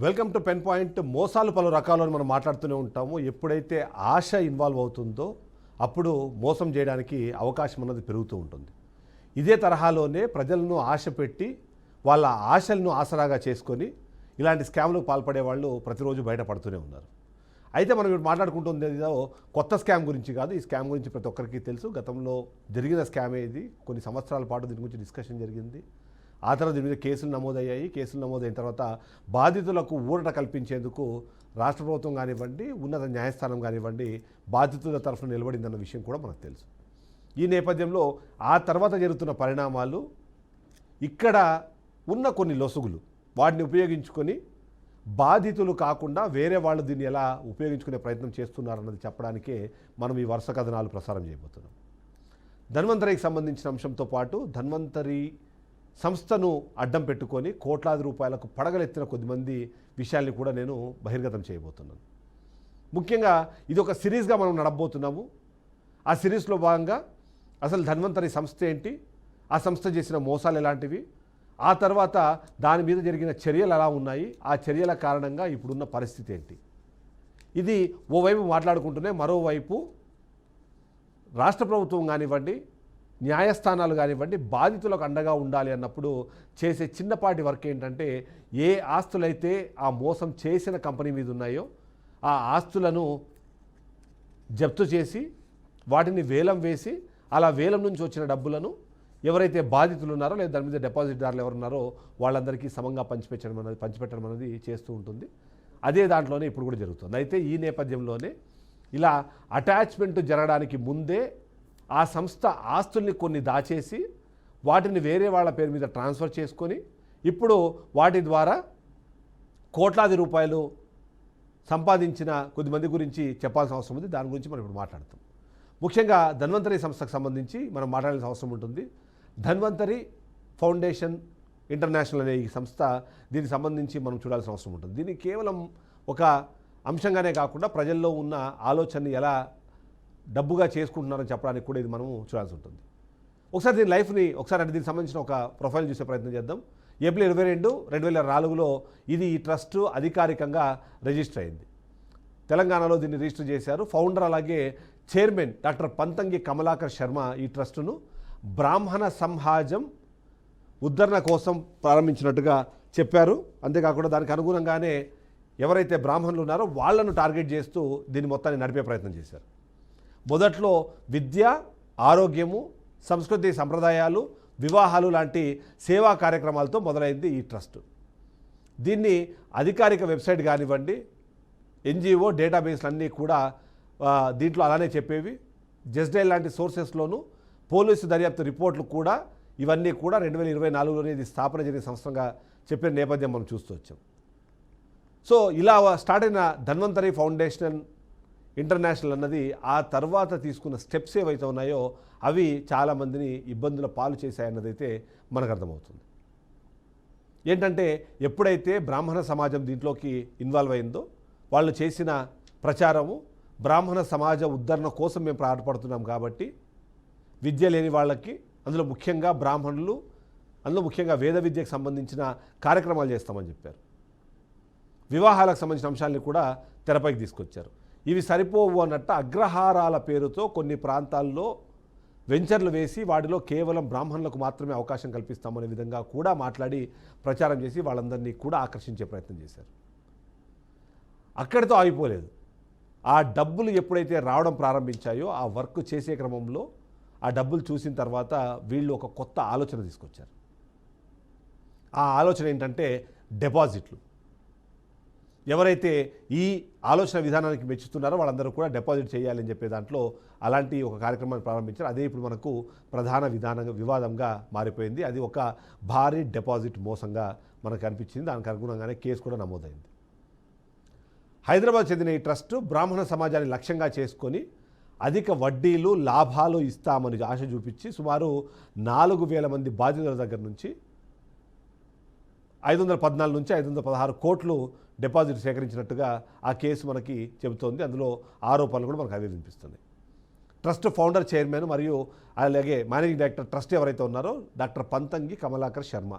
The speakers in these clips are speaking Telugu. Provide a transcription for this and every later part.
Welcome to pen point. మోసాలు పలు రకాలను మనం మాట్లాడుతూనే ఉంటాము. ఎప్పుడైతే ఆశ ఇన్వాల్వ్ అవుతుందో అప్పుడు మోసం చేయడానికి అవకాశం అన్నది పెరుగుతూ ఉంటుంది. ఇదే తరహాలోనే ప్రజలను ఆశ పెట్టి వాళ్ళ ఆశలను ఆసరాగా చేసుకొని ఇలాంటి స్కామ్లకు పాల్పడే వాళ్ళు ప్రతిరోజు బయటపడుతూనే ఉన్నారు. అయితే మనం ఇప్పుడు మాట్లాడుకుంటుంది ఏదో కొత్త స్కామ్ గురించి కాదు. ఈ స్కామ్ గురించి ప్రతి ఒక్కరికి తెలుసు. గతంలో జరిగిన స్కామే ఇది. కొన్ని సంవత్సరాల పాటు దీని గురించి డిస్కషన్ జరిగింది. ఆ తర్వాత దీని మీద కేసులు నమోదయ్యాయి. కేసులు నమోదైన తర్వాత బాధితులకు ఊరట కల్పించేందుకు రాష్ట్ర ప్రభుత్వం కానివ్వండి, ఉన్నత న్యాయస్థానం కానివ్వండి, బాధితుల తరఫున నిలబడిందన్న విషయం కూడా మనకు తెలుసు. ఈ నేపథ్యంలో ఆ తర్వాత జరుగుతున్న పరిణామాలు, ఇక్కడ ఉన్న కొన్ని లొసుగులు వాటిని ఉపయోగించుకొని బాధితులు కాకుండా వేరే వాళ్ళు దీన్ని ఎలా ఉపయోగించుకునే ప్రయత్నం చేస్తున్నారన్నది చెప్పడానికే మనం ఈ వరుస కథనాలు ప్రసారం చేయబోతున్నాం. ధన్వంతరికి సంబంధించిన అంశంతో పాటు ధన్వంతరి సంస్థను అడ్డం పెట్టుకొని కోట్లాది రూపాయలకు పడగలెత్తిన కొద్దిమంది విషయాల్ని కూడా నేను బహిర్గతం చేయబోతున్నాను. ముఖ్యంగా ఇది ఒక సిరీస్గా మనం నడబోతున్నాము. ఆ సిరీస్లో భాగంగా అసలు ధన్వంతరి సంస్థ ఏంటి, ఆ సంస్థ చేసిన మోసాలు ఎలాంటివి, ఆ తర్వాత దాని మీద జరిగిన చర్యలు ఎలా ఉన్నాయి, ఆ చర్యల కారణంగా ఇప్పుడున్న పరిస్థితి ఏంటి, ఇది ఓవైపు మాట్లాడుకుంటూనే మరోవైపు రాష్ట్ర ప్రభుత్వం కానివ్వండి, న్యాయస్థానాలు కానివ్వండి బాధితులకు అండగా ఉండాలి అన్నప్పుడు చేసే చిన్నపాటి వర్క్ ఏంటంటే, ఏ ఆస్తులైతే ఆ మోసం చేసిన కంపెనీ మీద ఉన్నాయో ఆ ఆస్తులను జప్తు చేసి వాటిని వేలం వేసి అలా వేలం నుంచి వచ్చిన డబ్బులను ఎవరైతే బాధితులు ఉన్నారో లేదా దాని మీద డిపాజిట్దారులు ఎవరున్నారో వాళ్ళందరికీ సమంగా పంచిపెట్టడం అనేది చేస్తూ ఉంటుంది. అదే దాంట్లోనే ఇప్పుడు కూడా జరుగుతుంది. అయితే ఈ నేపథ్యంలోనే ఇలా అటాచ్మెంట్ జరగడానికి ముందే ఆ సంస్థ ఆస్తుల్ని కొన్ని దాచేసి వాటిని వేరే వాళ్ళ పేరు మీద ట్రాన్స్ఫర్ చేసుకొని ఇప్పుడు వాటి ద్వారా కోట్లాది రూపాయలు సంపాదించిన కొద్దిమంది గురించి చెప్పాల్సిన అవసరం ఉంది. దాని గురించి మనం ఇప్పుడు మాట్లాడతాం. ముఖ్యంగా ధన్వంతరి సంస్థకు సంబంధించి మనం మాట్లాడాల్సిన అవసరం ఉంటుంది. ధన్వంతరి ఫౌండేషన్ ఇంటర్నేషనల్ అనే ఈ సంస్థ, దీనికి సంబంధించి మనం చూడాల్సిన అవసరం ఉంటుంది. దీన్ని కేవలం ఒక అంశంగానే కాకుండా ప్రజల్లో ఉన్న ఆలోచనని ఎలా డబ్బుగా చేసుకుంటున్నారని చెప్పడానికి కూడా ఇది మనము చూడాల్సి ఉంటుంది. ఒకసారి దీని లైఫ్ని అంటే దీనికి సంబంధించిన ఒక ప్రొఫైల్ చూసే ప్రయత్నం చేద్దాం. ఏప్రిల్ 22, 2004లో ఇది ఈ ట్రస్ట్ అధికారికంగా రిజిస్టర్ అయింది. తెలంగాణలో దీన్ని రిజిస్టర్ చేశారు. ఫౌండర్ అలాగే చైర్మన్ డాక్టర్ పంతంగి కమలాకర్ శర్మ ఈ ట్రస్టును బ్రాహ్మణ సమాజం ఉద్ధరణ కోసం ప్రారంభించినట్టుగా చెప్పారు. అంతేకాకుండా దానికి అనుగుణంగానే ఎవరైతే బ్రాహ్మణులు ఉన్నారో వాళ్లను టార్గెట్ చేస్తూ దీన్ని మొత్తాన్ని నడిపే ప్రయత్నం చేశారు. మొదట్లో విద్య, ఆరోగ్యము, సంస్కృతి సంప్రదాయాలు, వివాహాలు లాంటి సేవా కార్యక్రమాలతో మొదలైంది ఈ ట్రస్ట్. దీన్ని అధికారిక వెబ్సైట్ కానివ్వండి, ఎన్జిఓ డేటాబేస్లు అన్నీ కూడా దీంట్లో అలానే చెప్పేవి. జస్డైల్ లాంటి సోర్సెస్లోనూ పోలీసు దర్యాప్తు రిపోర్ట్లు కూడా ఇవన్నీ కూడా 2024లోనే ఇది స్థాపన జరిగిన సంవత్సరంగా చెప్పిన నేపథ్యం మనం చూస్తూ వచ్చాం. సో ఇలా స్టార్ట్ అయిన ధన్వంతరి ఫౌండేషన్ ఇంటర్నేషనల్ అన్నది ఆ తర్వాత తీసుకున్న స్టెప్స్ ఏవైతే ఉన్నాయో అవి చాలామందిని ఇబ్బందుల పాలు చేశాయన్నదైతే మనకు అర్థమవుతుంది. ఏంటంటే ఎప్పుడైతే బ్రాహ్మణ సమాజం దీంట్లోకి ఇన్వాల్వ్ అయిందో వాళ్ళు చేసిన ప్రచారము, బ్రాహ్మణ సమాజ ఉద్ధరణ కోసం మేము పాటుపడుతున్నాం కాబట్టి విద్య లేని వాళ్ళకి, అందులో ముఖ్యంగా బ్రాహ్మణులు, అందులో ముఖ్యంగా వేద విద్యకు సంబంధించిన కార్యక్రమాలు చేస్తామని చెప్పారు. వివాహాలకు సంబంధించిన అంశాలని కూడా తెరపైకి తీసుకొచ్చారు. ఇవి సరిపోవు అన్నట్టు అగ్రహారాల పేరుతో కొన్ని ప్రాంతాల్లో వెంచర్లు వేసి వాటిలో కేవలం బ్రాహ్మణులకు మాత్రమే అవకాశం కల్పిస్తామనే విధంగా కూడా మాట్లాడి ప్రచారం చేసి వాళ్ళందరినీ కూడా ఆకర్షించే ప్రయత్నం చేశారు. అక్కడితో ఆగిపోలేదు. ఆ డబ్బులు ఎప్పుడైతే రావడం ప్రారంభించాయో ఆ వర్క్ చేసే క్రమంలో ఆ డబ్బులు చూసిన తర్వాత వీళ్ళు ఒక కొత్త ఆలోచన తీసుకొచ్చారు. ఆ ఆలోచన ఏంటంటే డిపాజిట్లు. ఎవరైతే ఈ ఆలోచన విధానానికి మెచ్చుతున్నారో వాళ్ళందరూ కూడా డిపాజిట్ చేయాలని చెప్పే దాంట్లో అలాంటి ఒక కార్యక్రమాన్ని ప్రారంభించారు. అదే ఇప్పుడు మనకు ప్రధాన వివాదంగా మారిపోయింది. అది ఒక భారీ డిపాజిట్ మోసంగా మనకు అనిపించింది. దానికి అనుగుణంగానే కేసు కూడా నమోదైంది. హైదరాబాద్ చెందిన ఈ ట్రస్ట్ బ్రాహ్మణ సమాజాన్ని లక్ష్యంగా చేసుకొని అధిక వడ్డీలు, లాభాలు ఇస్తామని ఆశ చూపించి సుమారు 4,000 మంది బాధితుల దగ్గర నుంచి 514 నుంచి 516 కోట్లు డిపాజిట్ సేకరించినట్టుగా ఆ కేసు మనకి చెబుతోంది. అందులో ఆరోపణలు కూడా మనకు అవే వినిపిస్తున్నాయి. ట్రస్ట్ ఫౌండర్, చైర్మన్ మరియు అలాగే మేనేజింగ్ డైరెక్టర్ ట్రస్ట్ ఎవరైతే ఉన్నారో డాక్టర్ పంతంగి కమలాకర్ శర్మ.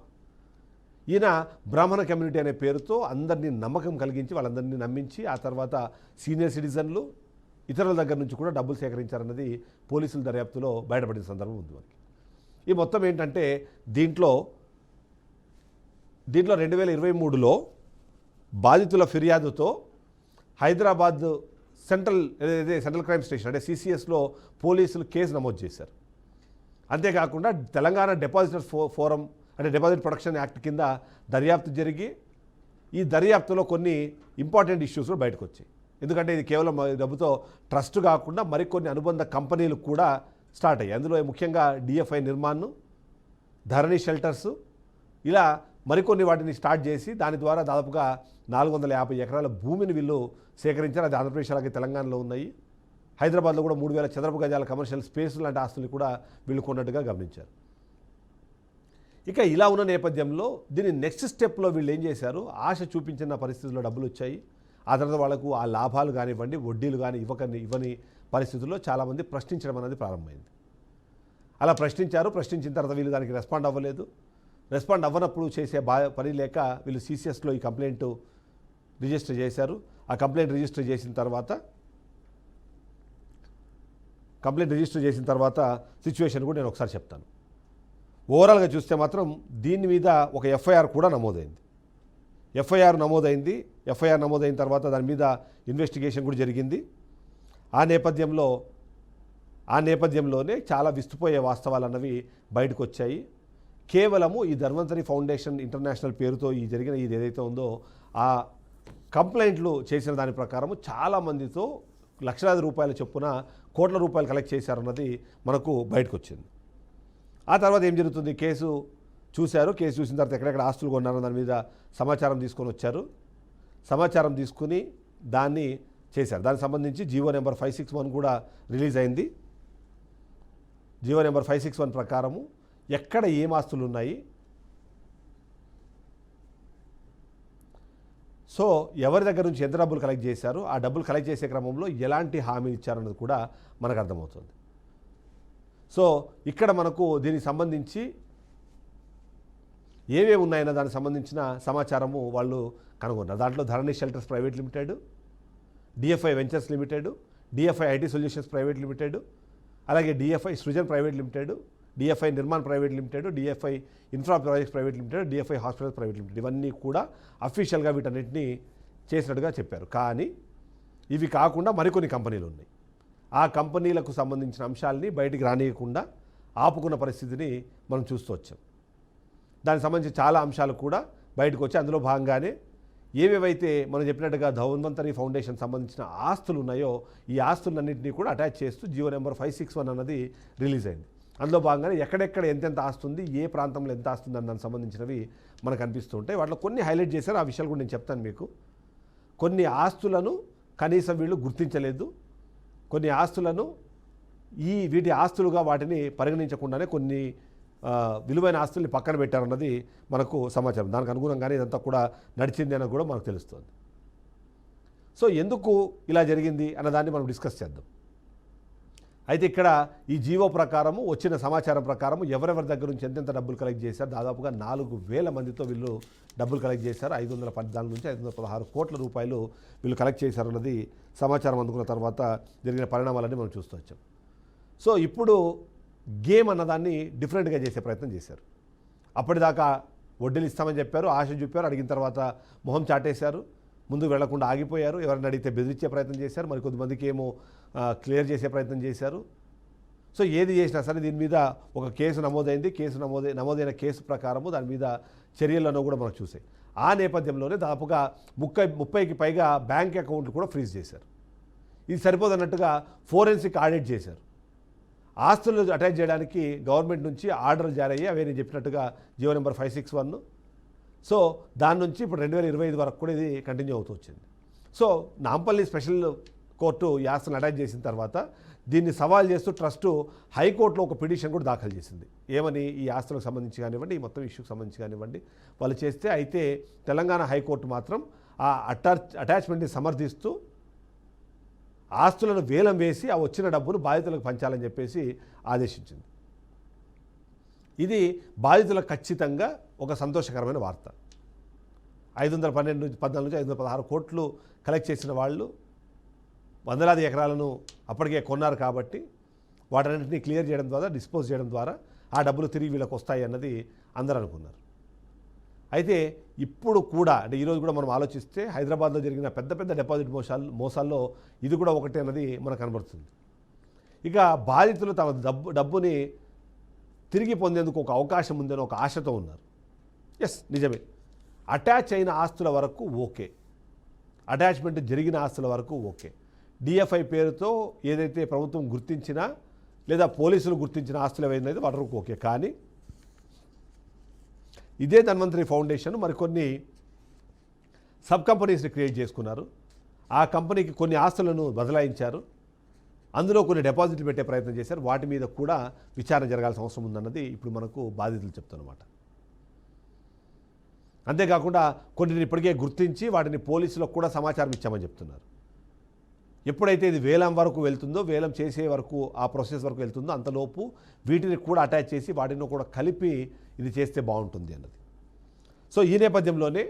ఈయన బ్రాహ్మణ కమ్యూనిటీ అనే పేరుతో అందరినీ నమ్మకం కలిగించి వాళ్ళందరినీ నమ్మించి ఆ తర్వాత సీనియర్ సిటిజన్లు ఇతరుల దగ్గర నుంచి కూడా డబ్బులు సేకరించారన్నది పోలీసుల దర్యాప్తులో బయటపడిన సందర్భం ఉంది మనకి. ఈ మొత్తం ఏంటంటే దీంట్లో 2023లో బాధితుల ఫిర్యాదుతో హైదరాబాద్ సెంట్రల్ క్రైమ్ స్టేషన్ అంటే సిసిఎస్లో పోలీసులు కేసు నమోదు చేశారు. అంతేకాకుండా తెలంగాణ డిపాజిటర్స్ ఫోరం అంటే డిపాజిట్ ప్రొటెక్షన్ యాక్ట్ కింద దర్యాప్తు జరిగి ఈ దర్యాప్తులో కొన్ని ఇంపార్టెంట్ ఇష్యూస్ కూడా బయటకు వచ్చాయి. ఎందుకంటే ఇది కేవలం డబ్బుతో ట్రస్ట్ కాకుండా మరికొన్ని అనుబంధ కంపెనీలు కూడా స్టార్ట్ అయ్యాయి. అందులో ముఖ్యంగా డిఎఫ్ఐ నిర్మాణ్, ధరణి షెల్టర్స్ ఇలా మరికొన్ని వాటిని స్టార్ట్ చేసి దాని ద్వారా దాదాపుగా 450 ఎకరాల భూమిని వీళ్ళు సేకరించారు. అది ఆంధ్రప్రదేశ్ అలాగే తెలంగాణలో ఉన్నాయి. హైదరాబాద్లో కూడా 3000 చదరపు గజాల కమర్షియల్ స్పేస్ లాంటి ఆస్తులు కూడా వీళ్ళు కొన్నట్టుగా గమనించారు. ఇక ఇలా ఉన్న నేపథ్యంలో దీని నెక్స్ట్ స్టెప్లో వీళ్ళు ఏం చేశారు, ఆశ చూపించిన పరిస్థితుల్లో డబ్బులు వచ్చాయి. ఆ తర్వాత వాళ్ళకు ఆ లాభాలు కానివ్వండి, వడ్డీలు కానీ ఇవ్వని పరిస్థితుల్లో చాలామంది ప్రశ్నించడం అనేది ప్రారంభమైంది. అలా ప్రశ్నించిన తర్వాత వీళ్ళు దానికి రెస్పాండ్ అవ్వలేదు. రెస్పాండ్ అవ్వనప్పుడు చేసే పని లేక వీళ్ళు సిసిఎస్లో ఈ కంప్లైంట్ రిజిస్టర్ చేశారు. ఆ కంప్లైంట్ రిజిస్టర్ చేసిన తర్వాత సిచ్యువేషన్ కూడా నేను ఒకసారి చెప్తాను. ఓవరాల్గా చూస్తే మాత్రం దీని మీద ఒక ఎఫ్ఐఆర్ కూడా నమోదైంది. ఎఫ్ఐఆర్ నమోదైన తర్వాత దాని మీద ఇన్వెస్టిగేషన్ కూడా జరిగింది. ఆ నేపథ్యంలోనే చాలా విస్తుపోయే వాస్తవాలు అన్నవి బయటకు వచ్చాయి. కేవలము ఈ ధన్వంతరి ఫౌండేషన్ ఇంటర్నేషనల్ పేరుతో జరిగిన ఇది ఏదైతే ఉందో ఆ కంప్లైంట్లు చేసిన దాని ప్రకారము చాలామందితో లక్షలాది రూపాయల చొప్పున కోట్ల రూపాయలు కలెక్ట్ చేశారన్నది మనకు బయటకు వచ్చింది. ఆ తర్వాత ఏం జరుగుతుంది, కేసు చూసిన తర్వాత ఎక్కడెక్కడ ఆస్తులు కొన్నారో దాని మీద సమాచారం తీసుకుని దాన్ని చేశారు. దానికి సంబంధించి జీవో నెంబర్ 561 కూడా రిలీజ్ అయింది. జీవో నెంబర్ 561 ప్రకారము ఎక్కడ ఏం ఆస్తులు ఉన్నాయి, సో ఎవరి దగ్గర నుంచి ఎంత డబ్బులు కలెక్ట్ చేశారు, ఆ డబ్బులు కలెక్ట్ చేసే క్రమంలో ఎలాంటి హామీ ఇచ్చారన్నది కూడా మనకు అర్థమవుతుంది. సో ఇక్కడ మనకు దీనికి సంబంధించి ఏమేమి ఉన్నాయన్న దానికి సంబంధించిన సమాచారము వాళ్ళు కనుగొన్నారు. దాంట్లో Dharani shelters private limited, DFI ventures limited, DFI IT solutions private limited, అలాగే DFI Srujan private limited, DFI Nirman private limited, DFI infra projects private limited, DFI hospitals private limited, ఇవన్నీ కూడా అఫీషియల్గా వీటన్నిటిని చేసినట్టుగా చెప్పారు. కానీ ఇవి కాకుండా మరికొన్ని కంపెనీలు ఉన్నాయి. ఆ కంపెనీలకు సంబంధించిన అంశాలని బయటికి రానియకుండా ఆపుకున్న పరిస్థితిని మనం చూస్తూ వచ్చాం. దానికి సంబంధించి చాలా అంశాలు కూడా బయటకు వచ్చి అందులో భాగంగానే ఏవేవైతే మనం చెప్పినట్టుగా ధన్వంతరి ఫౌండేషన్ సంబంధించిన ఆస్తులు ఉన్నాయో ఈ ఆస్తులన్నింటినీ కూడా అటాచ్ చేస్తూ జీవో నెంబర్ 561 అన్నది రిలీజ్ అయింది. అందులో భాగంగానే ఎక్కడెక్కడ ఎంతెంత ఆస్తుంది, ఏ ప్రాంతంలో ఎంత ఆస్తుంది అన్న దానికి సంబంధించినవి మనకు అనిపిస్తూ ఉంటాయి. వాటిలో కొన్ని హైలైట్ చేశారు. ఆ విషయాలు కూడా నేను చెప్తాను మీకు. కొన్ని ఆస్తులను కనీసం వీళ్ళు గుర్తించలేదు. కొన్ని ఆస్తులను వీటి ఆస్తులుగా వాటిని పరిగణించకుండానే కొన్ని విలువైన ఆస్తుల్ని పక్కన పెట్టారన్నది మనకు సమాచారం. దానికి అనుగుణంగానే ఇదంతా కూడా నడిచింది అన్నది కూడా మనకు తెలుస్తుంది. సో ఎందుకు ఇలా జరిగింది అన్నదాన్ని మనం డిస్కస్ చేద్దాం. అయితే ఇక్కడ ఈ జీవో ప్రకారము వచ్చిన సమాచారం ప్రకారము ఎవరెవరి దగ్గర నుంచి ఎంతెంత డబ్బులు కలెక్ట్ చేశారు, దాదాపుగా 4000 మందితో వీళ్ళు డబ్బులు కలెక్ట్ చేశారు. 514 నుంచి 516 కోట్ల రూపాయలు వీళ్ళు కలెక్ట్ చేశారన్నది సమాచారం అందుకున్న తర్వాత జరిగిన పరిణామాలన్నీ మనం చూస్తూ వచ్చాం. సో ఇప్పుడు గేమ్ అన్నదాన్ని డిఫరెంట్గా చేసే ప్రయత్నం చేశారు. అప్పటిదాకా వడ్డీలు ఇస్తామని చెప్పారు, ఆశ చూపారు, అడిగిన తర్వాత మొహం చాటేశారు, ముందుకు వెళ్లకుండా ఆగిపోయారు. ఎవరిని అడిగితే బెదిరించే ప్రయత్నం చేశారు, మరి కొద్దిమందికి ఏమో క్లియర్ చేసే ప్రయత్నం చేశారు. సో ఏది చేసినా సరే దీని మీద ఒక కేసు నమోదైంది. నమోదైన కేసు ప్రకారము దాని మీద చర్యలను కూడా మనం చూసాయి. ఆ నేపథ్యంలోనే దాదాపుగా 30కి పైగా బ్యాంక్ అకౌంట్లు కూడా ఫ్రీజ్ చేశారు. ఇది సరిపోదన్నట్టుగా ఫోరెన్సిక్ ఆడిట్ చేశారు. ఆస్తులు అటాచ్ చేయడానికి గవర్నమెంట్ నుంచి ఆర్డర్లు జారీ అయ్యి అవే నేను చెప్పినట్టుగా జీవో నెంబర్ 561. సో దాని నుంచి ఇప్పుడు 2025 వరకు కూడా ఇది కంటిన్యూ అవుతూ వచ్చింది. సో నాంపల్లి స్పెషల్ కోర్టు ఈ ఆస్తులను అటాచ్ చేసిన తర్వాత దీన్ని సవాల్ చేస్తూ ట్రస్టు హైకోర్టులో ఒక పిటిషన్ కూడా దాఖలు చేసింది. ఏమని, ఈ ఆస్తులకు సంబంధించి కానివ్వండి, ఈ మొత్తం ఇష్యూకి సంబంధించి కానివ్వండి వాళ్ళు చేస్తే, అయితే తెలంగాణ హైకోర్టు మాత్రం ఆ అటాచ్మెంట్ని సమర్థిస్తూ ఆస్తులను వేలం వేసి ఆ వచ్చిన డబ్బును బాధితులకు పంచాలని చెప్పేసి ఆదేశించింది. ఇది బాధితులకు ఖచ్చితంగా ఒక సంతోషకరమైన వార్త. 514 నుంచి 516 కోట్లు కలెక్ట్ చేసిన వాళ్ళు వందలాది ఎకరాలను అప్పటికే కొన్నారు కాబట్టి వాటన్నింటినీ క్లియర్ చేయడం ద్వారా, డిస్పోజ్ చేయడం ద్వారా ఆ డబ్బులు తిరిగి వీళ్ళకి వస్తాయి అన్నది అందరూ అనుకున్నారు. అయితే ఇప్పుడు కూడా అంటే ఈరోజు కూడా మనం ఆలోచిస్తే హైదరాబాద్లో జరిగిన పెద్ద పెద్ద డిపాజిట్ మోసాల్లో ఇది కూడా ఒకటి అన్నది మనకు కనబడుతుంది. ఇక బాధితులు తమ డబ్బుని తిరిగి పొందేందుకు ఒక అవకాశం ఉందని ఒక ఆశతో ఉన్నారు. ఎస్, నిజమే. అటాచ్ అయిన ఆస్తుల వరకు ఓకే, అటాచ్మెంట్ జరిగిన ఆస్తుల వరకు ఓకే. డిఎఫ్ఐ పేరుతో ఏదైతే ప్రభుత్వం గుర్తించినా లేదా పోలీసులు గుర్తించిన ఆస్తులు ఏవైతే వాటి వరకు ఓకే. కానీ ఇదే ధన్వంతరి ఫౌండేషన్ మరికొన్ని సబ్ కంపెనీస్ని క్రియేట్ చేసుకున్నారు. ఆ కంపెనీకి కొన్ని ఆస్తులను బదలాయించారు, అందులో కొన్ని డిపాజిట్లు పెట్టే ప్రయత్నం చేశారు. వాటి మీద కూడా విచారణ జరగాల్సిన అవసరం ఉందన్నది ఇప్పుడు మనకు బాధితులు చెప్తున్నమాట. అంతేకాకుండా కొన్నిటిని ఇప్పటికే గుర్తించి వాటిని పోలీసులకు కూడా సమాచారం ఇచ్చామని చెప్తున్నారు. ఎప్పుడైతే ఇది వేలం వరకు వెళ్తుందో, వేలం చేసే వరకు ఆ ప్రాసెస్ వరకు వెళ్తుందో అంతలోపు వీటిని కూడా అటాచ్ చేసి వాటిని కూడా కలిపి ఇది చేస్తే బాగుంటుంది అన్నది. సో ఈ నేపథ్యంలోనే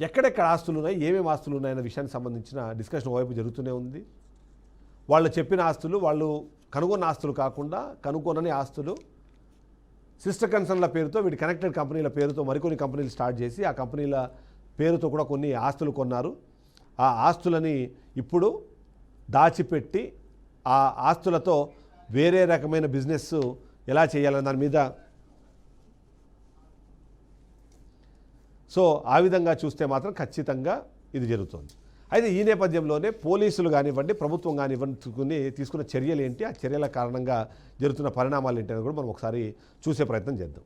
ఎక్కడెక్కడ ఆస్తులు ఉన్నాయి, ఏమేమి ఆస్తులు ఉన్నాయన్న విషయానికి సంబంధించిన డిస్కషన్ ఒకవైపు జరుగుతూనే ఉంది. వాళ్ళు చెప్పిన ఆస్తులు, వాళ్ళు కనుగొన్న ఆస్తులు కాకుండా కనుగొనని ఆస్తులు సిస్టర్ కన్సర్న్ల పేరుతో, వీటి కనెక్టెడ్ కంపెనీల పేరుతో మరికొన్ని కంపెనీలు స్టార్ట్ చేసి ఆ కంపెనీల పేరుతో కూడా కొన్ని ఆస్తులు కొన్నారు. ఆ ఆస్తులని ఇప్పుడు దాచిపెట్టి ఆ ఆస్తులతో వేరే రకమైన బిజినెస్ ఎలా చేయాలనే దాని మీద, సో ఆ విధంగా చూస్తే మాత్రం ఖచ్చితంగా ఇది జరుగుతుంది. అయితే ఈ నేపథ్యంలోనే పోలీసులు కానివ్వండి, ప్రభుత్వం కానివ్వండి తీసుకున్న చర్యలు ఏంటి, ఆ చర్యల కారణంగా జరుగుతున్న పరిణామాలు ఏంటి అని కూడా మనం ఒకసారి చూసే ప్రయత్నం చేద్దాం.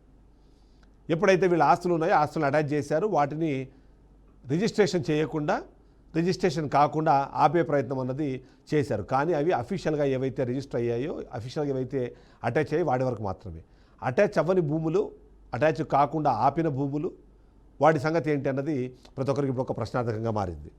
ఎప్పుడైతే వీళ్ళ ఆస్తులు ఉన్నాయో ఆస్తులను అటాచ్ చేశారు, వాటిని రిజిస్ట్రేషన్ చేయకుండా, రిజిస్ట్రేషన్ కాకుండా ఆపే ప్రయత్నం అన్నది చేశారు. కానీ అవి అఫీషియల్గా ఏవైతే రిజిస్టర్ అయ్యాయో, అఫీషియల్గా ఏవైతే అటాచ్ అయ్యాయో వాటి వరకు మాత్రమే. అటాచ్ అవ్వని భూములు, అటాచ్ కాకుండా ఆపిన భూములు, వాటి సంగతి ఏంటి అన్నది ప్రతి ఒక్కరికి ఇప్పుడు ఒక ప్రశ్నార్థకంగా మారింది.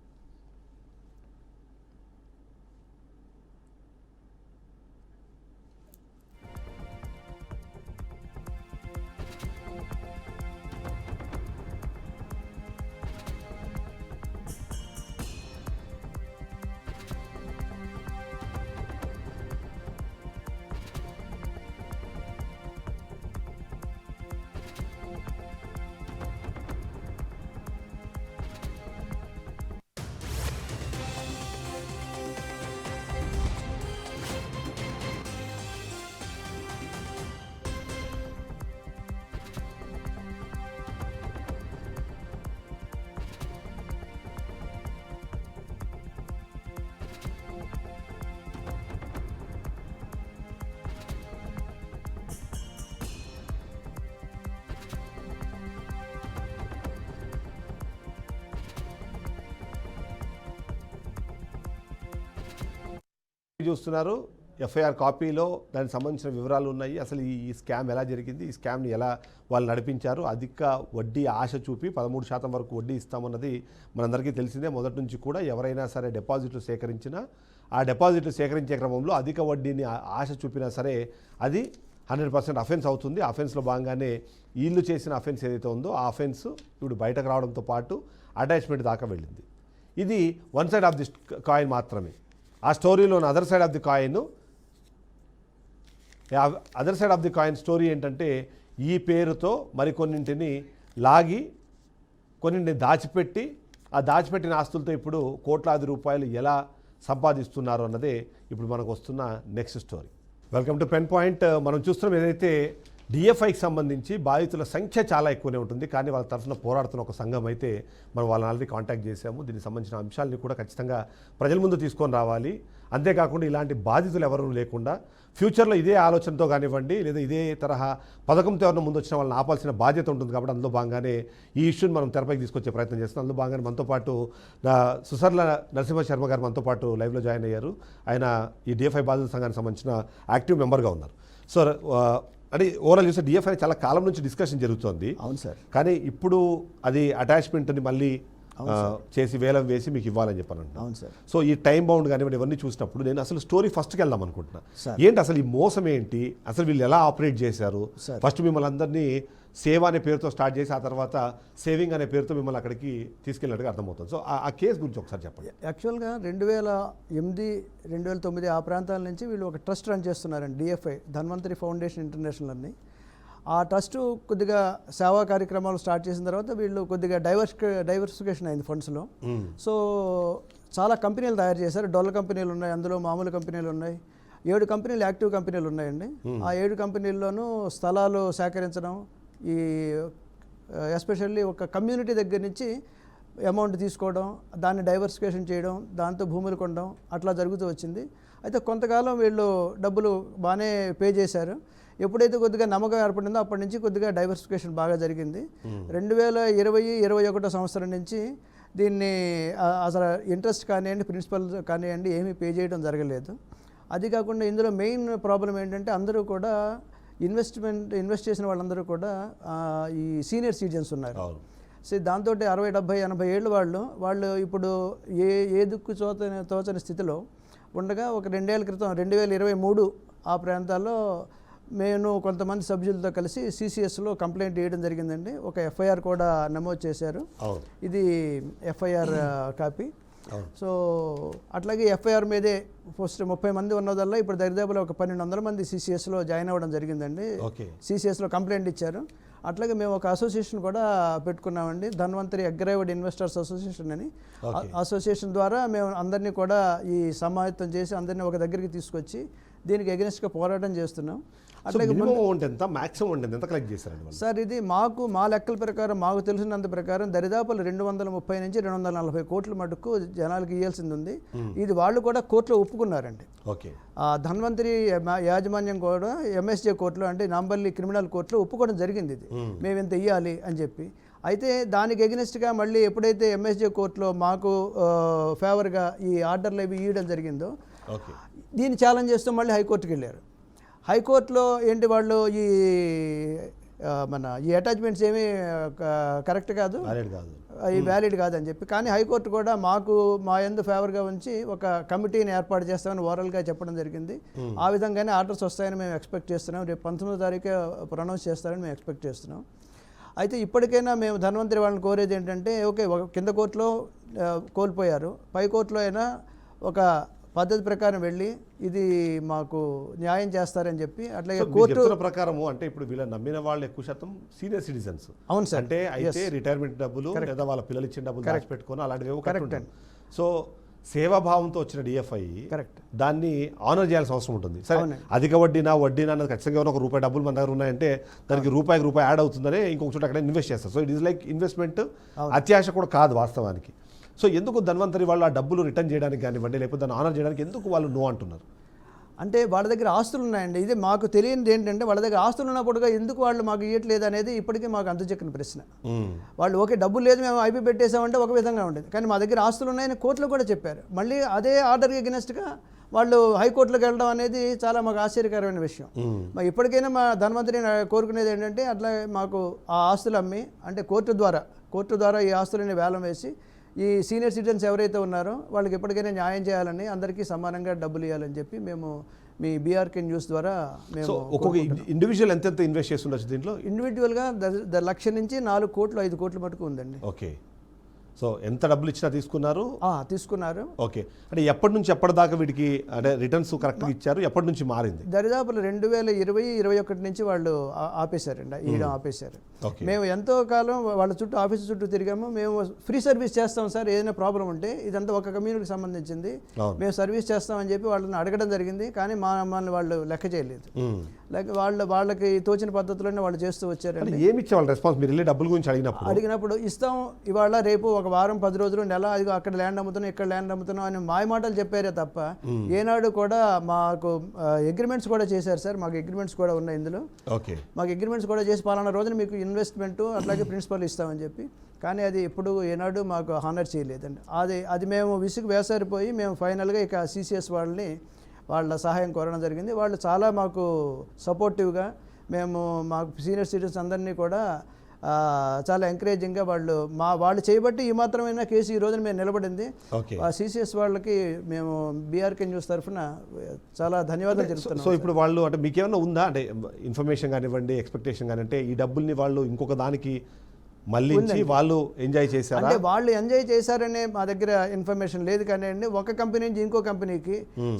చూస్తున్నారు ఎఫ్ఐఆర్ కాపీలో దానికి సంబంధించిన వివరాలు ఉన్నాయి. అసలు ఈ స్కామ్ ఎలా జరిగింది, ఈ స్కామ్ని ఎలా వాళ్ళు నడిపించారు, అధిక వడ్డీ ఆశ చూపి 13% వరకు వడ్డీ ఇస్తామన్నది మనందరికీ తెలిసిందే. మొదటి నుంచి కూడా ఎవరైనా సరే డిపాజిట్లు సేకరించినా ఆ డిపాజిట్లు సేకరించే క్రమంలో అధిక వడ్డీని ఆశ చూపినా సరే అది 100% అఫెన్స్ అవుతుంది. అఫెన్స్లో భాగంగానే వీళ్ళు చేసిన అఫెన్స్ ఏదైతే ఉందో ఆ అఫెన్స్ ఇప్పుడు బయటకు రావడంతో పాటు అటాచ్మెంట్ దాకా వెళ్ళింది. ఇది one side of the coin మాత్రమే. ఆ స్టోరీలోని other side of the coin story ఏంటంటే ఈ పేరుతో మరికొన్నింటిని లాగి కొన్నింటిని దాచిపెట్టి ఆ దాచిపెట్టిన ఆస్తులతో ఇప్పుడు కోట్లాది రూపాయలు ఎలా సంపాదిస్తున్నారు అన్నదే ఇప్పుడు మనకు వస్తున్న next story. Welcome to pen point. మనం చూస్తున్నాం ఏదైతే డిఎఫ్ఐకి సంబంధించి బాధితుల సంఖ్య చాలా ఎక్కువనే ఉంటుంది, కానీ వాళ్ళ తరఫున పోరాడుతున్న ఒక సంఘం అయితే మనం వాళ్ళని ఆల్రెడీ కాంటాక్ట్ చేశాము. దీనికి సంబంధించిన అంశాలని కూడా ఖచ్చితంగా ప్రజల ముందు తీసుకొని రావాలి. అంతేకాకుండా ఇలాంటి బాధితులు ఎవరూ లేకుండా ఫ్యూచర్లో ఇదే ఆలోచనతో కానివ్వండి లేదా ఇదే తరహా పథకంతో ఎవరైనా ముందు వచ్చిన వాళ్ళని ఆపాల్సిన బాధ్యత ఉంటుంది. కాబట్టి అందులో భాగంగానే ఈ ఇష్యూని మనం తెరపైకి తీసుకొచ్చే ప్రయత్నం చేస్తున్నాం. అందులో భాగంగానే మనతో పాటు సుసర్ల నరసింహ శర్మ గారు మనతో పాటు లైవ్లో జాయిన్ అయ్యారు. ఆయన ఈ డిఎఫ్ఐ బాధితుల సంఘానికి సంబంధించిన యాక్టివ్ మెంబర్గా ఉన్నారు. సో అంటే ఓవరాల్ చూస్తే డిఎఫ్ఐ చాలా కాలం నుంచి డిస్కషన్ జరుగుతోంది. అవును సార్. కానీ ఇప్పుడు అది అటాచ్మెంట్ని మళ్ళీ చేసి వేలం వేసి మీకు ఇవ్వాలని చెప్పాను. అవును సార్. సో ఈ టైం బౌండ్ కానివ్వండి ఇవన్నీ చూసినప్పుడు నేను అసలు స్టోరీ ఫస్ట్కి వెళ్దాం అనుకుంటున్నా. ఏంటి అసలు ఈ మోసం ఏంటి, అసలు వీళ్ళు ఎలా ఆపరేట్ చేశారు? ఫస్ట్ మిమ్మల్ని అందరినీ సేవ అనే పేరుతో స్టార్ట్ చేసి ఆ తర్వాత సేవింగ్ అనే పేరుతో మిమ్మల్ని అక్కడికి తీసుకెళ్ళినట్టుగా అర్థమవుతుంది. సో ఆ కేసు గురించి ఒకసారి చెప్పండి. యాక్చువల్గా 2008, 2009 ఆ ప్రాంతాల నుంచి వీళ్ళు ఒక ట్రస్ట్ రన్ చేస్తున్నారండి, డిఎఫ్ఐ, ధన్వంతరి ఫౌండేషన్ ఇంటర్నేషనల్ అని. ఆ ట్రస్ట్ కొద్దిగా సేవా కార్యక్రమాలు స్టార్ట్ చేసిన తర్వాత వీళ్ళు కొద్దిగా డైవర్సిఫికేషన్ అయింది ఫండ్స్లో. సో చాలా కంపెనీలు తయారు చేశారు. డొల్ల కంపెనీలు ఉన్నాయి, అందులో మామూలు కంపెనీలు ఉన్నాయి. 7 కంపెనీలు యాక్టివ్ కంపెనీలు ఉన్నాయండి. ఆ 7 కంపెనీల్లోనూ స్థలాలు సేకరించడం, ఈ ఎస్పెషల్లీ ఒక కమ్యూనిటీ దగ్గర నుంచి అమౌంట్ తీసుకోవడం, దాన్ని డైవర్సిఫికేషన్ చేయడం, దాంతో భూములు కొనడం అట్లా జరుగుతూ వచ్చింది. అయితే కొంతకాలం వీళ్ళు డబ్బులు బాగానే పే చేశారు. ఎప్పుడైతే కొద్దిగా నమ్మకం ఏర్పడిందో అప్పటి నుంచి కొద్దిగా డైవర్సిఫికేషన్ బాగా జరిగింది. 2020-21 సంవత్సరం నుంచి దీన్ని అసలు ఇంట్రెస్ట్ కానివ్వండి, ప్రిన్సిపల్ కానివ్వండి ఏమీ పే చేయడం జరగలేదు. అది కాకుండా ఇందులో మెయిన్ ప్రాబ్లం ఏంటంటే అందరూ కూడా ఇన్వెస్ట్ చేసిన వాళ్ళందరూ కూడా ఈ సీనియర్ సిటిజన్స్ ఉన్నారు. సో దాంతో 60, 70, 80 ఏళ్ళు వాళ్ళు ఇప్పుడు ఏ దిక్కు తోచని స్థితిలో ఉండగా ఒక 2 ఏళ్ల క్రితం 2023 ఆ ప్రాంతాల్లో నేను కొంతమంది సభ్యులతో కలిసి సిసిఎస్లో కంప్లైంట్ చేయడం జరిగిందండి. ఒక ఎఫ్ఐఆర్ కూడా నమోదు చేశారు. ఇది ఎఫ్ఐఆర్ కాపీ. సో అట్లాగే ఎఫ్ఐఆర్ మీదే ఫస్ట్ 30 మంది ఉన్నదల్లా ఇప్పుడు దరిదాపులో ఒక 1200 మంది సిసిఎస్లో జాయిన్ అవ్వడం జరిగిందండి. సిసిఎస్లో కంప్లైంట్ ఇచ్చారు. అట్లాగే మేము ఒక అసోసియేషన్ కూడా పెట్టుకున్నామండి, ధన్వంతరి అగ్రైవ్డ్ ఇన్వెస్టర్స్ అసోసియేషన్ అని. అసోసియేషన్ ద్వారా మేము అందరినీ కూడా ఈ సమాయత్తం చేసి అందరినీ ఒక దగ్గరికి తీసుకొచ్చి దీనికి ఎగెనిస్ట్గా పోరాటం చేస్తున్నాం. అట్లాగే ఎంత కలెక్ట్ చేశారండి సార్? ఇది మా లెక్కల ప్రకారం, మాకు తెలిసినంత ప్రకారం దరిదాపులు 230 నుంచి 240 కోట్ల మటుకు జనాలకు ఇవ్వాల్సింది ఉంది. ఇది వాళ్ళు కూడా కోర్టులో ఒప్పుకున్నారండి. ధన్వంతరి యాజమాన్యం కూడా ఎంఎస్జే కోర్టులో, అంటే నాంపల్లి క్రిమినల్ కోర్టులో ఒప్పుకోవడం జరిగింది. ఇది మేము ఇంత ఇవ్వాలి అని చెప్పి. అయితే దానికి ఎగెనిస్ట్గా మళ్ళీ ఎప్పుడైతే ఎంఎస్జే కోర్టులో మాకు ఫేవర్గా ఈ ఆర్డర్లు అవి ఇవ్వడం జరిగిందో దీన్ని ఛాలెంజ్ చేస్తూ మళ్ళీ హైకోర్టుకి వెళ్ళారు. హైకోర్టులో ఏంటి వాళ్ళు ఈ అటాచ్మెంట్స్ ఏమీ కరెక్ట్ కాదు, అవి వ్యాలిడ్ కాదని చెప్పి, కానీ హైకోర్టు కూడా మా యందు ఫేవర్గా ఉంచి ఒక కమిటీని ఏర్పాటు చేస్తామని ఓరల్గా చెప్పడం జరిగింది. ఆ విధంగానే ఆర్డర్స్ వస్తాయని మేము ఎక్స్పెక్ట్ చేస్తున్నాం. రేపు 19వ తారీఖు ప్రొనౌన్స్ చేస్తారని మేము ఎక్స్పెక్ట్ చేస్తున్నాం. అయితే ఇప్పటికైనా మేము ధన్వంతరి వాళ్ళని కోరేది ఏంటంటే, ఓకే కింద కోర్టులో కోల్పోయారు, పై కోర్టులో అయినా ఒక పద్ధతి ప్రకారం వెళ్ళి ఇది మాకు న్యాయం చేస్తారని చెప్పి. అట్లాగే కోర్టు ప్రకారం అంటే ఇప్పుడు వీళ్ళ నమ్మిన వాళ్ళు ఎక్కువ శాతం సీనియర్ సిటిజన్స్. అవును సార్. అంటే అయితే రిటైర్మెంట్ డబ్బులు లేదా వాళ్ళ పిల్లలు ఇచ్చిన డబ్బులు దాచి పెట్టుకొని అలాంటివి కరెక్ట్. సో సేవాభావంతో వచ్చిన డిఎఫ్ఐ కరెక్ట్, దాన్ని ఆనర్ చేయాల్సిన అవసరం ఉంటుంది. సరే, అధిక వడ్డీనా అన్నది ఖచ్చితంగా ఒక రూపాయి డబ్బులు మన దగ్గర ఉన్నాయంటే దానికి రూపాయికి రూపాయి యాడ్ అవుతుందని ఇంకొక చోట అక్కడ ఇన్వెస్ట్ చేస్తారు. So it is like investment. అత్యాశ కూడా కాదు వాస్తవానికి. సో ఎందుకు ధన్వంతరి వాళ్ళు ఆ డబ్బులు రిటర్న్ చేయడానికి కానివ్వండి, లేకపోతే దాన్ని ఆనర్ చేయడానికి ఎందుకు వాళ్ళు నో అంటున్నారు? అంటే వాళ్ళ దగ్గర ఆస్తులు ఉన్నాయండి. ఇది మాకు తెలియనిది ఏంటంటే, వాళ్ళ దగ్గర ఆస్తులు ఉన్నప్పుడుగా ఎందుకు వాళ్ళు మాకు ఇవ్వట్లేదు అనేది ఇప్పటికీ మాకు అంతుచెక్కని ప్రశ్న. వాళ్ళు ఓకే డబ్బులు లేదు మేము ఐపీ పెట్టేసామంటే ఒక విధంగా ఉండేది, కానీ మా దగ్గర ఆస్తులు ఉన్నాయని కోర్టులో కూడా చెప్పారు. మళ్ళీ అదే ఆర్డర్కి అగెనిస్ట్గా వాళ్ళు హైకోర్టులోకి వెళ్ళడం అనేది చాలా మాకు ఆశ్చర్యకరమైన విషయం. మరి ఇప్పటికైనా మా ధన్వంతరి కోరుకునేది ఏంటంటే, అట్లా మాకు ఆ ఆస్తులు అమ్మి, అంటే కోర్టు ద్వారా ఈ ఆస్తులని వేలం వేసి ఈ సీనియర్ సిటిజన్స్ ఎవరైతే ఉన్నారో వాళ్ళకి ఎప్పటికైనా న్యాయం చేయాలని, అందరికీ సమానంగా డబ్బులు ఇవ్వాలని చెప్పి మేము మీ బీఆర్కే న్యూస్ ద్వారా మేము ఒక్కొక్క ఇండివిజువల్ ఎంత ఇన్వెస్ట్ చేస్తుండొచ్చు దీంట్లో? ఇండివిజువల్గా 1 లక్ష నుంచి 4 కోట్లు 5 కోట్ల మటుకు ఉందండి. ఓకే. సో ఎంత డబ్బులు ఇచ్చినా తీసుకున్నారు. ఓకే. అంటే ఎప్పటి నుంచి ఎప్పటిదాకా వీటికి అంటే రిటర్న్స్ కరెక్ట్గా ఇచ్చారు? ఎప్పటి నుంచి మారింది? దరిదాపులు 2020-21 నుంచి వాళ్ళు ఆపేశారండి, ఈయన ఆపేశారు. మేము ఎంతో కాలం వాళ్ళ ఆఫీసు చుట్టూ తిరిగాము. మేము ఫ్రీ సర్వీస్ చేస్తాం సార్, ఏదైనా ప్రాబ్లం ఉంటే, ఇదంతా ఒక కమ్యూనిటీకి సంబంధించింది, మేము సర్వీస్ చేస్తామని చెప్పి వాళ్ళని అడగడం జరిగింది. కానీ మమ్మల్ని వాళ్ళు లెక్క చేయలేదు. వాళ్ళకి తోచిన పద్ధతిలోనే వాళ్ళు చేస్తూ వచ్చారండి. ఏమి ఇచ్చేవాళ్ళు రెస్పాన్స్? మీరు డబ్బుల గురించి అడిగినప్పుడు ఇస్తాం, ఇవాళ రేపు ఒక వారం 10 రోజులు నెల, అది అక్కడ ల్యాండ్ అమ్ముతున్నాం ఇక్కడ ల్యాండ్ అమ్ముతున్నాం అని మాయ మాటలు చెప్పారే తప్ప ఏనాడు కూడా మాకు అగ్రిమెంట్స్ కూడా చేశారు సార్. మాకు అగ్రిమెంట్స్ కూడా ఉన్నాయి ఇందులో. మాకు అగ్రిమెంట్స్ కూడా చేసి పలానా రోజున మీకు ఇన్వెస్ట్మెంట్ అట్లాగే ప్రిన్సిపల్ ఇస్తామని చెప్పి, కానీ అది ఎప్పుడు ఏనాడు మాకు హానర్ చేయలేదండి. అది మేము వేసారిపోయి మేము ఫైనల్గా ఇక సిసిఎస్ వాళ్ళ సహాయం కోరడం జరిగింది. వాళ్ళు చాలా మాకు సపోర్టివ్గా, మాకు సీనియర్ సిటిజన్స్ అందరినీ కూడా చాలా ఎంకరేజింగ్గా వాళ్ళు చేయబట్టి ఈ మాత్రమైనా కేసు ఈ రోజున మేము నిలబడింది. ఓకే. సిసిఎస్ వాళ్ళకి మేము బీఆర్కే న్యూస్ తరఫున చాలా ధన్యవాదాలు తెలుపుతున్నాం. సో ఇప్పుడు వాళ్ళు అంటే మీకేమన్నా ఉందా అంటే ఇన్ఫర్మేషన్ కానివ్వండి, ఎక్స్పెక్టేషన్ కానీ, అంటే ఈ డబ్బుల్ని వాళ్ళు ఇంకొక దానికి మళ్ళీ వాళ్ళు ఎంజాయ్ చేశారా? అంటే వాళ్ళు ఎంజాయ్ చేశారనే మా దగ్గర ఇన్ఫర్మేషన్ లేదు కానీ అండి, ఒక కంపెనీ నుంచి ఇంకో కంపెనీకి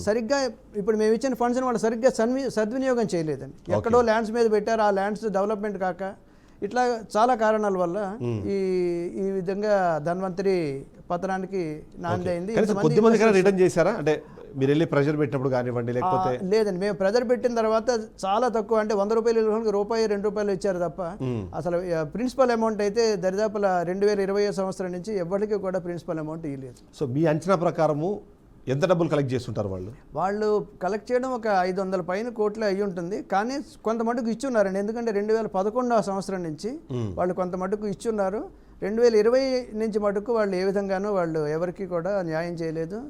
సరిగ్గా ఇప్పుడు మేము ఇచ్చిన ఫండ్స్ని వాళ్ళు సరిగ్గా సద్వినియోగం చేయలేదండి. ఎక్కడో ల్యాండ్స్ మీద పెట్టారు, ఆ ల్యాండ్స్ డెవలప్మెంట్ కాక ఇట్లా చాలా కారణాల వల్ల ఈ విధంగా ధన్వంతరి పతనానికి నాంది అయింది. కొద్దిమంది రిటర్న్ చేశారా? అంటే మీరు వెళ్ళి ప్రెషర్ పెట్టినప్పుడు కానివ్వండి, లేకపోతే? లేదండి, మేము ప్రెజర్ పెట్టిన తర్వాత చాలా తక్కువ, అంటే 100 రూపాయలు రూపాయి 2 రూపాయలు ఇచ్చారు తప్ప అసలు ప్రిన్సిపల్ అమౌంట్ అయితే దరిదాపుల 2020 సంవత్సరం నుంచి ఎవరికి కూడా ప్రిన్సిపల్ అమౌంట్ ఇవ్వలేదు. సో మీ అంచనా ప్రకారము ఎంత డబ్బులు కలెక్ట్ చేస్తుంటారు వాళ్ళు కలెక్ట్ చేయడం ఒక 500 పైన కోట్లు అయ్యి ఉంటుంది. కానీ కొంత మటుకు ఇచ్చున్నారండి, ఎందుకంటే 2011 సంవత్సరం నుంచి వాళ్ళు కొంత మటుకు ఇచ్చున్నారు. 2020 నుంచి మటుకు వాళ్ళు ఏ విధంగానూ వాళ్ళు ఎవరికి కూడా న్యాయం చేయలేదు.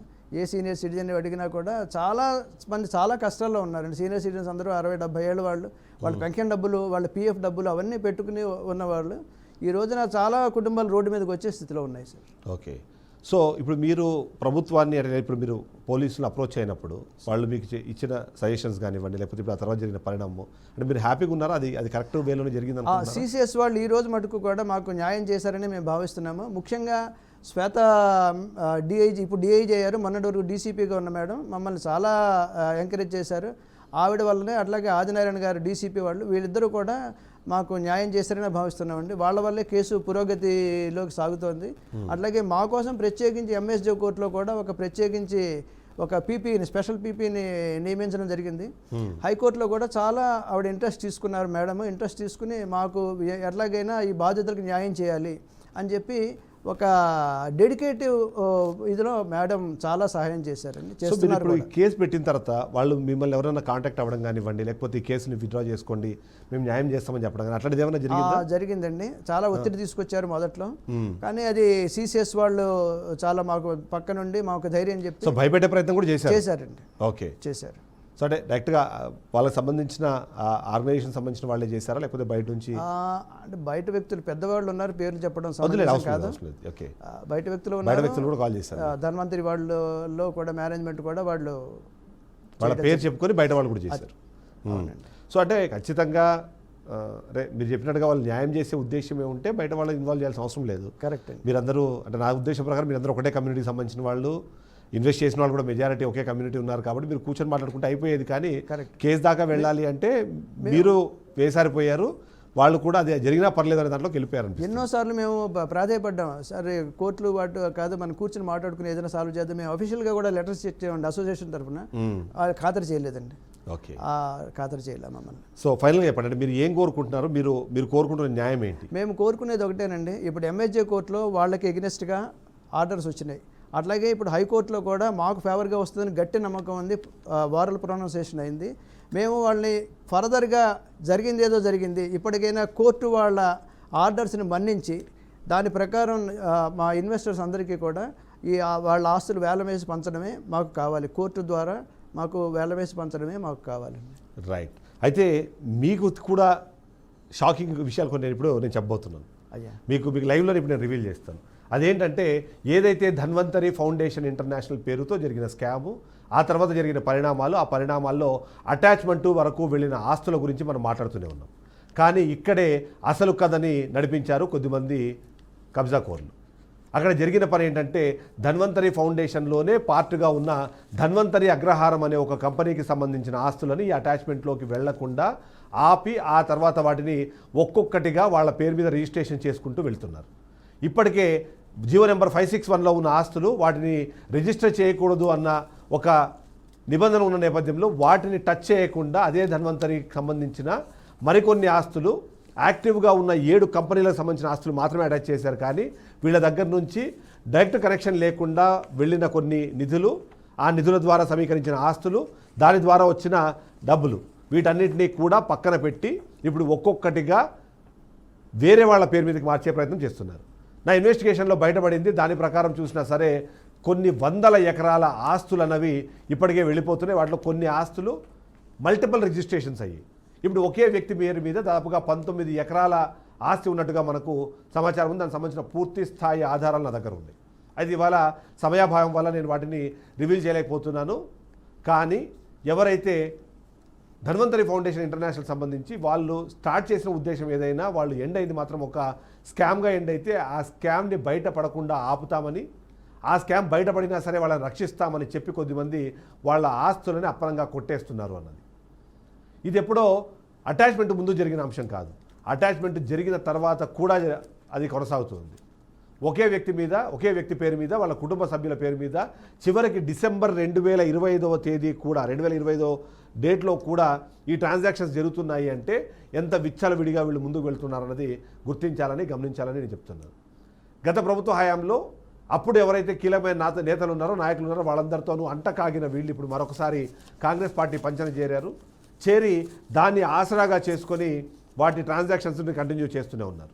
ఏ సీనియర్ సిటిజన్ అడిగినా కూడా చాలా మంది చాలా కష్టాల్లో ఉన్నారండి. సీనియర్ సిటిజన్స్ అందరూ 60-70 ఏళ్ళు వాళ్ళ పెన్షన్ డబ్బులు, వాళ్ళ పిఎఫ్ డబ్బులు అవన్నీ పెట్టుకుని ఉన్నవాళ్ళు ఈ రోజున చాలా కుటుంబాలు రోడ్డు మీదకి వచ్చే స్థితిలో ఉన్నాయి సార్. ఓకే. సో ఇప్పుడు మీరు ప్రభుత్వాన్ని అంటే ఇప్పుడు మీరు పోలీసులు అప్రోచ్ అయినప్పుడు వాళ్ళు మీకు ఇచ్చిన సజెషన్స్ కానివ్వండి, లేకపోతే ఇప్పుడు ఆ తర్వాత జరిగిన పరిణామం అంటే మీరు హ్యాపీగా ఉన్నారా? అది కరెక్ట్ వేలోనే జరిగింది? సిసిఎస్ వాళ్ళు ఈ రోజు మటుకు కూడా మాకు న్యాయం చేశారని మేము భావిస్తున్నాము. ముఖ్యంగా శ్వేత డిఐజీ, ఇప్పుడు డిఐజీ అయ్యారు, మొన్నటి వరకు డీసీపీగా ఉన్న మేడం మమ్మల్ని చాలా ఎంకరేజ్ చేశారు. ఆవిడ వల్లనే, అట్లాగే ఆదినారాయణ గారు డీసీపీ వాళ్ళు, వీళ్ళిద్దరూ కూడా మాకు న్యాయం చేశారని భావిస్తున్నామండి. వాళ్ళ వల్లే కేసు పురోగతిలోకి సాగుతోంది. అట్లాగే మా కోసం ప్రత్యేకించి ఎంఎస్జే కోర్టులో కూడా ఒక పీపీని, స్పెషల్ పీపీని నియమించడం జరిగింది. హైకోర్టులో కూడా చాలా ఆవిడ ఇంట్రెస్ట్ తీసుకున్నారు మేడం. ఇంట్రెస్ట్ తీసుకుని మాకు ఎట్లాగైనా ఈ బాధితులకు న్యాయం చేయాలి అని చెప్పి ఒక డెడికేటివ్ ఇదిలో మేడం చాలా సహాయం చేశారండి, చేస్తున్నారు. ఇప్పుడు ఈ కేసు పెట్టిన తర్వాత వాళ్ళు మిమ్మల్ని ఎవరైనా కాంటాక్ట్ అవ్వడం కానివ్వండి, లేకపోతే ఈ కేసుని విత్డ్రా చేసుకోండి మేము న్యాయం చేస్తామని చెప్పడం కానీ అట్లాంటిది ఏమైనా జరిగిందా? జరిగిందండి. చాలా ఒత్తిడి తీసుకొచ్చారు మొదట్లో, కానీ అది సిసిఎస్ వాళ్ళు చాలా మాకు పక్క నుండి మాకు ధైర్యం చెప్పి భయపెట్టే ప్రయత్నం కూడా చేశారండి. ఓకే, చేశారు. సో అంటే డైరెక్ట్గా వాళ్ళకి సంబంధించిన ఆర్గనైజేషన్ సంబంధించిన వాళ్ళే చేశారా, లేకపోతే బయట నుంచి? అంటే బయట వ్యక్తులు పెద్దవాళ్ళు ఉన్నారు, పేర్లు చెప్పడం కాదు. బయట వ్యక్తులు కూడా కాల్ చేశారు. ధన్వంతరి వాళ్ళలో కూడా మేనేజ్మెంట్ కూడా వాళ్ళ పేరు చెప్పుకొని బయట వాళ్ళు కూడా చేశారు. సో అంటే ఖచ్చితంగా మీరు చెప్పినట్టుగా వాళ్ళు న్యాయం చేసే ఉద్దేశమే ఉంటే బయట వాళ్ళని ఇన్వాల్వ్ చేయాల్సిన అవసరం లేదు. కరెక్ట్. మీరందరూ అంటే నా ఉద్దేశం ప్రకారం మీరందరూ ఒకటే కమ్యూనిటీకి సంబంధించిన వాళ్ళు, ఇన్వెస్ట్ చేసిన వాళ్ళు కూడా మెజారిటీ ఒకే కమ్యూనిటీ ఉన్నారు కాబట్టి మీరు కూర్చొని మాట్లాడుకుంటే అయిపోయేది. కానీ కేసు దాకా వెళ్ళాలి అంటే మీరు వేసారిపోయారు, వాళ్ళు కూడా అది జరిగినా పర్లేదు అనే దాంట్లోకి వెళ్ళిపోయారు. ఎన్నోసార్లు మేము ప్రాధాయపడ్డాం, సరే కోర్టులు వాటి కాదు మనం కూర్చొని మాట్లాడుకుని ఏదైనా సాల్వ్ చేద్దాం. మేము అఫీషియల్గా కూడా లెటర్స్ ఇచ్చేయండి అసోసియేషన్ తరఫున, ఖాతరు చేయలేదండి. ఓకే, ఖాతరు చేయలేము మమ్మల్ని. సో ఫైనల్గా చెప్పండి, మీరు ఏం కోరుకుంటున్నారు? మీరు కోరుకుంటున్న న్యాయం ఏంటి? మేము కోరుకునేది ఒకటేనండి. ఇప్పుడు ఎంఎస్జే కోర్టులో వాళ్ళకి ఎగ్నెస్ట్గా ఆర్డర్స్ వచ్చినాయి, అట్లాగే ఇప్పుడు హైకోర్టులో కూడా మాకు ఫేవర్గా వస్తుందని గట్టి నమ్మకం ఉంది. వారల్ ప్రొనౌన్సియేషన్ అయింది. మేము వాళ్ళని ఫర్దర్గా జరిగింది ఏదో జరిగింది, ఇప్పటికైనా కోర్టు వాళ్ళ ఆర్డర్స్ని మన్నించి దాని ప్రకారం మా ఇన్వెస్టర్స్ అందరికీ కూడా వాళ్ళ ఆస్తులు వేలం వేసి పంచడమే మాకు కావాలి. కోర్టు ద్వారా మాకు వేలం వేసి పంచడమే మాకు కావాలండి. రైట్. అయితే మీకు కూడా షాకింగ్ విషయాలు కొన్ని ఇప్పుడు నేను చెప్పబోతున్నాను. అయ్యా, మీకు లైవ్లో ఇప్పుడు నేను రివీల్ చేస్తాను. అదేంటంటే ఏదైతే ధన్వంతరి ఫౌండేషన్ ఇంటర్నేషనల్ పేరుతో జరిగిన స్కాము, ఆ తర్వాత జరిగిన పరిణామాలు, ఆ పరిణామాల్లో అటాచ్మెంటు వరకు వెళ్ళిన ఆస్తుల గురించి మనం మాట్లాడుతూనే ఉన్నాం. కానీ ఇక్కడే అసలు కథని నడిపించారు కొద్దిమంది కబ్జాకోర్లు. అక్కడ జరిగిన పని ఏంటంటే ధన్వంతరి ఫౌండేషన్లోనే పార్ట్గా ఉన్న ధన్వంతరి అగ్రహారం అనే ఒక కంపెనీకి సంబంధించిన ఆస్తులని ఈ అటాచ్మెంట్లోకి వెళ్లకుండా ఆపి ఆ తర్వాత వాటిని ఒక్కొక్కటిగా వాళ్ళ పేరు మీద రిజిస్ట్రేషన్ చేసుకుంటూ వెళ్తున్నారు. ఇప్పటికే జీవో నెంబర్ 561లో ఉన్న ఆస్తులు వాటిని రిజిస్టర్ చేయకూడదు అన్న ఒక నిబంధన ఉన్న నేపథ్యంలో వాటిని టచ్ చేయకుండా అదే ధన్వంతరికి సంబంధించిన మరికొన్ని ఆస్తులు, యాక్టివ్గా ఉన్న 7 కంపెనీలకు సంబంధించిన ఆస్తులు మాత్రమే అటాచ్ చేశారు. కానీ వీళ్ళ దగ్గర నుంచి డైరెక్ట్ కనెక్షన్ లేకుండా వెళ్ళిన కొన్ని నిధులు, ఆ నిధుల ద్వారా సమీకరించిన ఆస్తులు, దాని ద్వారా వచ్చిన డబ్బులు, వీటన్నిటినీ కూడా పక్కన పెట్టి ఇప్పుడు ఒక్కొక్కటిగా వేరే వాళ్ళ పేరు మీదకి మార్చే ప్రయత్నం చేస్తున్నారు. నా ఇన్వెస్టిగేషన్లో బయటపడింది, దాని ప్రకారం చూసినా సరే కొన్ని వందల ఎకరాల ఆస్తులు అన్నవి ఇప్పటికే వెళ్ళిపోతున్నాయి. వాటిలో కొన్ని ఆస్తులు మల్టిపుల్ రిజిస్ట్రేషన్స్ అయ్యి ఇప్పుడు ఒకే వ్యక్తి పేరు మీద దాదాపుగా 19 ఎకరాల ఆస్తి ఉన్నట్టుగా మనకు సమాచారం ఉంది. దానికి సంబంధించిన పూర్తి స్థాయి ఆధారాలు నా దగ్గర ఉంది. అది ఇవాళ సమయాభావం వల్ల నేను వాటిని రివీల్ చేయలేకపోతున్నాను. కానీ ఎవరైతే ధన్వంతరి ఫౌండేషన్ ఇంటర్నేషనల్ సంబంధించి వాళ్ళు స్టార్ట్ చేసిన ఉద్దేశం ఏదైనా వాళ్ళు ఎండ్ అయింది మాత్రం ఒక స్కామ్గా ఎండ్ అయితే ఆ స్కామ్ని బయటపడకుండా ఆపుతామని, ఆ స్కామ్ బయటపడినా సరే వాళ్ళని రక్షిస్తామని చెప్పి కొద్దిమంది వాళ్ళ ఆస్తులని అప్పనంగా కొట్టేస్తున్నారు అన్నది. ఇది ఎప్పుడో అటాచ్మెంట్ ముందు జరిగిన అంశం కాదు, అటాచ్మెంట్ జరిగిన తర్వాత కూడా అది కొనసాగుతుంది. ఒకే వ్యక్తి పేరు మీద వాళ్ళ కుటుంబ సభ్యుల పేరు మీద చివరికి డిసెంబర్ 2025వ తేదీ కూడా 2025 డేట్లో కూడా ఈ ట్రాన్సాక్షన్స్ జరుగుతున్నాయి అంటే ఎంత విచ్చలవిడిగా వీళ్ళు ముందుకు వెళ్తున్నారన్నది గుర్తించాలని, గమనించాలని నేను చెప్తున్నాను. గత ప్రభుత్వ హయాంలో అప్పుడు ఎవరైతే కీలకమైన నేతలు ఉన్నారో, నాయకులు ఉన్నారో వాళ్ళందరితోనూ అంటకాగిన వీళ్ళు ఇప్పుడు మరొకసారి కాంగ్రెస్ పార్టీ పంచన చేరి దాన్ని ఆసరాగా చేసుకొని వాటి ట్రాన్సాక్షన్స్ని కంటిన్యూ చేస్తూనే ఉన్నారు.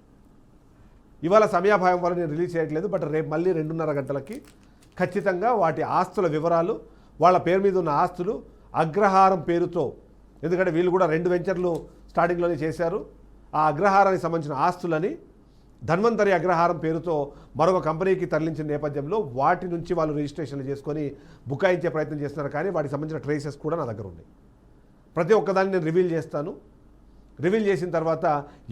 ఇవాళ సమయాభావం వల్ల నేను రిలీజ్ చేయట్లేదు, బట్ రేపు మళ్ళీ 2:30 గంటలకి ఖచ్చితంగా వాటి ఆస్తుల వివరాలు, వాళ్ళ పేరు మీద ఉన్న ఆస్తులు అగ్రహారం పేరుతో, ఎందుకంటే వీళ్ళు కూడా 2 వెంచర్లు స్టార్టింగ్లోనే చేశారు. ఆ అగ్రహారానికి సంబంధించిన ఆస్తులని ధన్వంతరి అగ్రహారం పేరుతో మరొక కంపెనీకి తరలించిన నేపథ్యంలో వాటి నుంచి వాళ్ళు రిజిస్ట్రేషన్లు చేసుకొని బుకాయించే ప్రయత్నం చేస్తున్నారు. కానీ వాటికి సంబంధించిన ట్రేసెస్ కూడా నా దగ్గర ఉన్నాయి. ప్రతి ఒక్కదాన్ని నేను రివీల్ చేస్తాను. రివీల్ చేసిన తర్వాత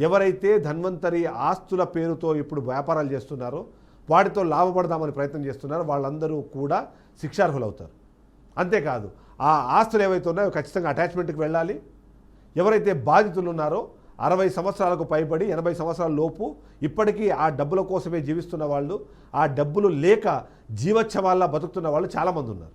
ఎవరైతే ధన్వంతరి ఆస్తుల పేరుతో ఇప్పుడు వ్యాపారాలు చేస్తున్నారో, వాటితో లాభపడదామని ప్రయత్నం చేస్తున్నారో వాళ్ళందరూ కూడా శిక్షార్హులు అవుతారు. అంతేకాదు ఆ ఆస్తులు ఏవైతే ఉన్నాయో ఖచ్చితంగా అటాచ్మెంట్కి వెళ్ళాలి. ఎవరైతే బాధితులు ఉన్నారో 60 సంవత్సరాలకు పైబడి 80 సంవత్సరాల లోపు ఇప్పటికీ ఆ డబ్బుల కోసమే జీవిస్తున్న వాళ్ళు, ఆ డబ్బులు లేక జీవోత్సవాల్లా బతుకుతున్న వాళ్ళు చాలామంది ఉన్నారు.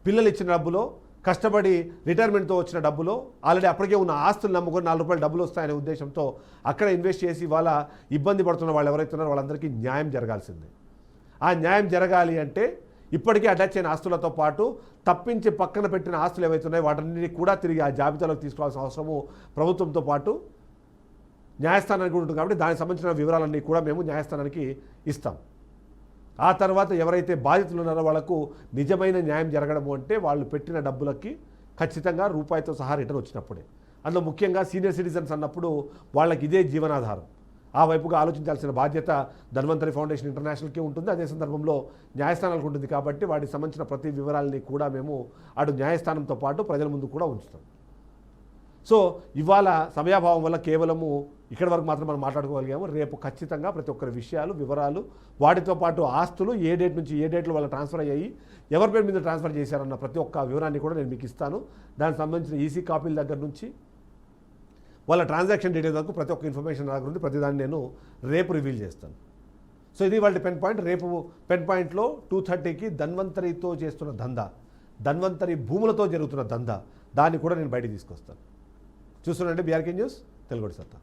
పిల్లలు ఇచ్చిన డబ్బులో, కష్టపడి రిటైర్మెంట్తో వచ్చిన డబ్బులో, ఆల్రెడీ అప్పటికే ఉన్న ఆస్తులు నమ్ముకొని 4 రూపాయలు డబ్బులు వస్తాయనే ఉద్దేశంతో అక్కడ ఇన్వెస్ట్ చేసి వాళ్ళ ఇబ్బంది పడుతున్న వాళ్ళు ఎవరైతే ఉన్నారో వాళ్ళందరికీ న్యాయం జరగాల్సిందే. ఆ న్యాయం జరగాలి అంటే ఇప్పటికీ అటాచ్ అయిన ఆస్తులతో పాటు తప్పించి పక్కన పెట్టిన ఆస్తులు ఏవైతే ఉన్నాయో వాటన్నిటిని కూడా తిరిగి ఆ జాబితాలోకి తీసుకోవాల్సిన అవసరము ప్రభుత్వంతో పాటు న్యాయస్థానానికి ఉంటుంది. కాబట్టి దానికి సంబంధించిన వివరాలన్నీ కూడా మేము న్యాయస్థానానికి ఇస్తాం. ఆ తర్వాత ఎవరైతే బాధితులు ఉన్నారో వాళ్లకు నిజమైన న్యాయం జరగడము అంటే వాళ్ళు పెట్టిన డబ్బులకి ఖచ్చితంగా రూపాయితో సహా రిటర్న్ వచ్చినప్పుడే. అందులో ముఖ్యంగా సీనియర్ సిటిజన్స్ అన్నప్పుడు వాళ్ళకి ఇదే జీవనాధారం. ఆ వైపుగా ఆలోచించాల్సిన బాధ్యత ధన్వంతరి ఫౌండేషన్ ఇంటర్నేషనల్కి ఉంటుంది, అదే సందర్భంలో న్యాయస్థానాలకు ఉంటుంది. కాబట్టి వాటికి సంబంధించిన ప్రతి వివరాలని కూడా మేము అటు న్యాయస్థానంతో పాటు ప్రజల ముందు కూడా ఉంచుతాం. సో ఇవాళ సమయాభావం వల్ల కేవలము ఇక్కడి వరకు మాత్రం మనం మాట్లాడుకోగలిగాము. రేపు ఖచ్చితంగా ప్రతి ఒక్కరి విషయాలు, వివరాలు, వాటితో పాటు ఆస్తులు ఏ డేట్ నుంచి ఏ డేట్లో వాళ్ళు ట్రాన్స్ఫర్ అయ్యాయి, ఎవరి పేరు మీద ట్రాన్స్ఫర్ చేశారన్న ప్రతి ఒక్క వివరాన్ని కూడా నేను మీకు ఇస్తాను. దానికి సంబంధించిన ఈసీ కాపీల దగ్గర నుంచి వాళ్ళ ట్రాన్సాక్షన్ డీటెయిల్స్ వరకు ప్రతి ఒక్క ఇన్ఫర్మేషన్ దగ్గర ఉంది. ప్రతిదాన్ని నేను రేపు రివీల్ చేస్తాను. సో ఇది వాళ్ళ పెన్ పాయింట్. రేపు పెన్ పాయింట్లో 2:30కి ధన్వంతరితో చేస్తున్న దందా, ధన్వంతరి భూములతో జరుగుతున్న దందా, దాన్ని కూడా నేను బయటికి తీసుకొస్తాను. చూస్తున్నాండి బీఆర్కే న్యూస్, తెలుగు సత్తా.